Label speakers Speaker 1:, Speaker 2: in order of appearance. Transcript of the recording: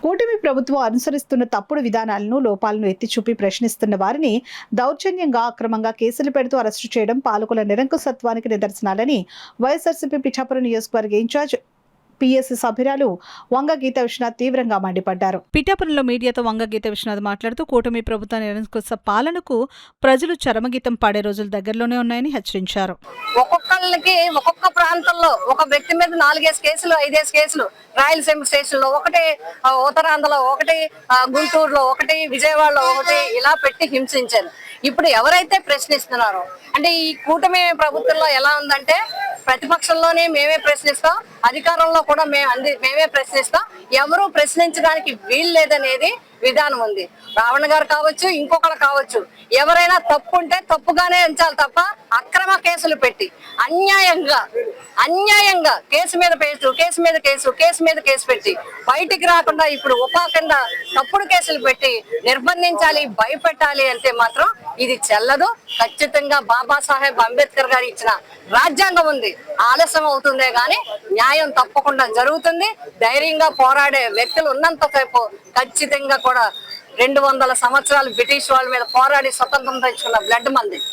Speaker 1: కూటమి ప్రభుత్వం అనుసరిస్తున్న తప్పుడు విధానాలను, లోపాలను ఎత్తి చూపి ప్రశ్నిస్తున్న వారిని దౌర్జన్యంగా, అక్రమంగా కేసులు పెడుతూ అరెస్టు చేయడం పాలకుల నిరంకుశత్వానికి నిదర్శనాలని వైఎస్ఆర్సీపీ పిఠాపురం నియోజకవర్గ ఇన్ఛార్జ్ పిఎస్సి సభ్యురాలు వంగ గీత విశ్వనాథ్ తీవ్రంగా మండిపడ్డారు. పిఠాపురంలో మీడియాతో వంగ గీత విశ్వనాథ్ మాట్లాడుతూ కూటమి ప్రభుత్వ నిరంకుశ పాలనకు ప్రజలు చరమగీతం పాడే రోజులు దగ్గరలోనే ఉన్నాయని హెచ్చరించారు.
Speaker 2: ఒక్కొక్కళ్ళకి ఒక్కొక్క ప్రాంతంలో ఒక వ్యక్తి మీద 4 కేసులు 5 కేసులు, రాయలసీమ స్టేషన్ లో ఒకటి, ఉత్తరాంధ్రలో ఒకటి, గుంటూరులో ఒకటి, విజయవాడలో ఒకటి ఇలా పెట్టి హింసించారు. ఇప్పుడు ఎవరైతే ప్రశ్నిస్తున్నారో అంటే ఈ కూటమి ప్రభుత్వంలో ఎలా ఉందంటే ప్రతిపక్షంలోనే మేమే ప్రశ్నిస్తాం, అధికారంలో కూడా మేమే ప్రశ్నిస్తాం, ఎవరు ప్రశ్నించడానికి వీలు లేదనేది విధానం ఉంది. రావణ గారు కావచ్చు, ఇంకొకరు కావచ్చు, ఎవరైనా తప్పు ఉంటే తప్పుగానే ఎంచాలి తప్ప అక్రమ కేసులు పెట్టి అన్యాయంగా కేసు మీద కేసు పెట్టి బయటికి రాకుండా ఇప్పుడు ఉపాకంగా తప్పుడు కేసులు పెట్టి నిర్బంధించాలి, భయపెట్టాలి అంటే మాత్రం ఇది చెల్లదు. ఖచ్చితంగా బాబాసాహెబ్ అంబేద్కర్ గారు ఇచ్చిన రాజ్యాంగం ఉంది, ఆలస్యం అవుతుందే గాని న్యాయం తప్పకుండా జరుగుతుంది. ధైర్యంగా పోరాడే వ్యక్తులు ఉన్నంతసేపు ఖచ్చితంగా కూడా 200 సంవత్సరాలు బ్రిటిష్ వాళ్ళ మీద పోరాడి స్వతంత్రం తెచ్చుకున్న బ్లడ్ మంది.